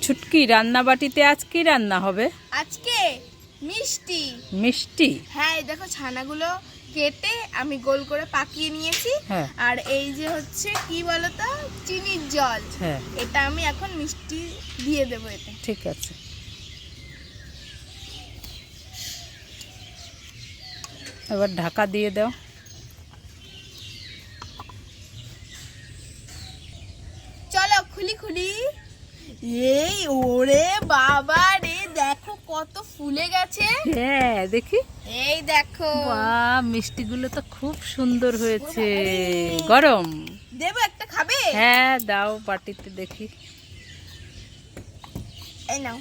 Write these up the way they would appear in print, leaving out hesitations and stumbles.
ছুটকি রান্না বাটিতে আজ কি রান্না হবে? আজকে মিষ্টি। মিষ্টি? হ্যাঁ, এই দেখো ছানাগুলো কেটে আমি গোল করে পাকিয়ে নিয়েছি। হ্যাঁ। আর এই যে হচ্ছে কি বলতো, চিনির জল। হ্যাঁ, এটা আমি এখন মিষ্টি দিয়ে দেবো এতে। ঠিক আছে। এবার ঢাকা দিয়ে দাও। চলো খুলি খুলি। এই ওরে বাবা রে, দেখো কত ফুলে গেছে। হ্যাঁ, দেখি। এই দেখো। বাহ, মিষ্টিগুলো তো খুব সুন্দর হয়েছে। গরম দেবো একটা, খাবে? হ্যাঁ, দাও বাটিতে দেখি। এই নাও,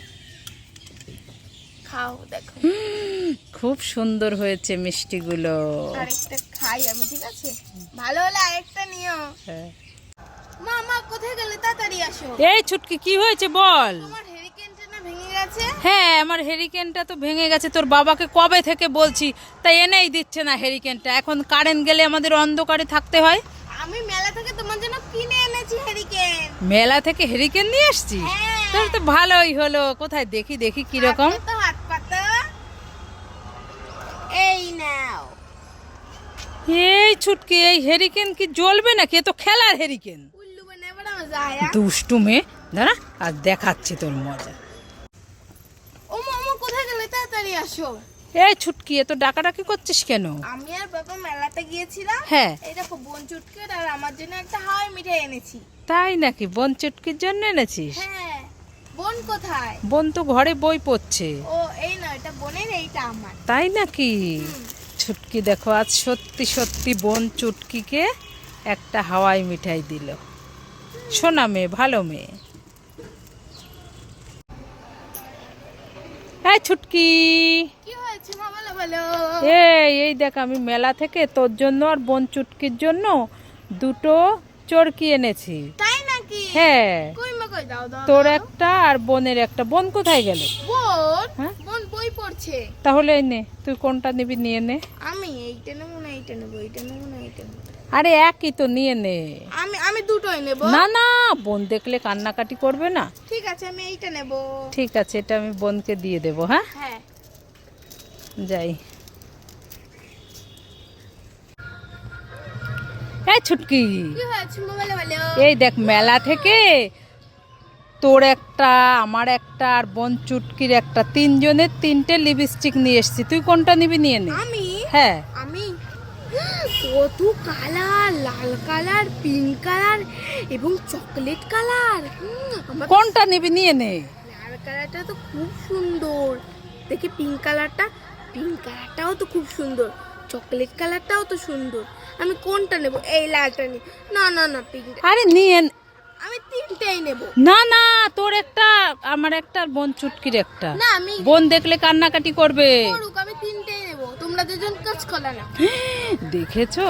খাও দেখো। খুব সুন্দর হয়েছে মিষ্টিগুলো। আরেকটা খাই আমি, ঠিক আছে? ভালো হলে আরেকটা নিও। হ্যাঁ। মা কোথায় গেলে? তাড়াতাড়ি আসো। এই ছুটকি, কি হয়েছে বল? তোমার হেরিকেনটা না ভেঙে গেছে? হ্যাঁ, আমার হেরিকেনটা তো ভেঙে গেছে। তোর বাবাকে কবে থেকে বলছি, তাই এনেই দিচ্ছে না হেরিকেনটা। এখন কারেন্ট গেলে আমাদের অন্ধকারে থাকতে হয়। আমি মেলা থেকে তোমার জন্য কিনে এনেছি হেরিকেন। মেলা থেকে হেরিকেন নিয়ে আসছিস? হ্যাঁ। তোর তো ভালোই হলো। কোথায় দেখি দেখি কিরকম। হাতে তো হাত পাতা। এই নাও। এই ছুটকি, এই হেরিকেন কি জ্বলবে নাকি? এ তো খেলার হেরিকেন। উল্লু বনে বড় মজা আয়া। দুষ্টু মেয়ে, দাঁড়া আর দেখাচ্ছি তোর মজা। ও মামা কোথায় গেলে? তাড়াতাড়ি আসো। এই ছুটকি, এত ডাকাডাকি করছিস কেন? আমি আর বাবা মেলাতে গিয়েছিলাম। হ্যাঁ। এই দেখো বোন চুটকে আর আমার জন্য একটা হাওয়াই মিঠাই এনেছি। তাই নাকি? বোন চুটকির জন্য এনেছিস? হ্যাঁ। বোন কোথায়? বোন তো ঘরে বই পড়ছে। ও এই না, এটা বোনের, এইটা আমার। তাই নাকি? ছুটকি দেখো, আজ সত্যি সত্যি বোন চুটকিকে একটা হাওয়াই মিঠাই দিল। সোনা মেয়ে, ভালো মেয়ে। এই ছুটকি, কি হয়েছে মা, বলো বলো। এই দেখ, আমি মেলা থেকে তোর জন্য আর বোন চুটকির জন্য দুটো চরকি এনেছি। তাই নাকি? হ্যাঁ, কই মা, কই দাও দাও। তোর দাও। একটা আর বোনের একটা। বোন কোথায় গেল? বোন? হ্যাঁ? বোন বই পড়ছে। তাহলে এই নে, তুই কোনটা নিবি নিয়ে নে। আমি এইটা নেবো না, এইটা নেবো, এইটা নেবো না, এইটা নেবো। আরে একই তো, নিয়ে নে। আমি দুটোই নেব। না না, বোন দেখলে কান্নাকাটি করবে না। ঠিক আছে, আমি এইটা নেব। ঠিক আছে, এটা আমি বোনকে দিয়ে দেবো। হ্যাঁ, হ্যাঁ। যাই। এই ছুটকি, কি হয়েছে মা, বলো বলো। এই দেখ, মেলা থেকে তোর একটা, আমার একটা আর বোন চুটকির একটা, তিনজনের তিনটে লিপস্টিক নিয়ে এসেছি। তুই কোনটা নিবি নিয়ে নে। আমি হ্যাঁ। আমি কত কালার, লাল কালার, পিঙ্ক কালার এবং চকলেট কালার। আমার কোনটা নিবি নিয়ে নে। লাল কালারটা তো খুব সুন্দর দেখি, পিঙ্ক কালারটাও তো খুব সুন্দর, চকলেট কালারটাও তো সুন্দর। আমি কোনটা নেব? এই লালটা নি। না না না, পিঙ্ক। আরে নিয়ে আমি তিনটেই নেব। না না, তোর একটা, আমার একটা আর বোন চুটকির একটা। না আমি বোন দেখলে কান্নাকাটি করবে। করুক, আমি তিনটেই নেব। তোমরা দুজন কাজ করলে না। দেখেছো?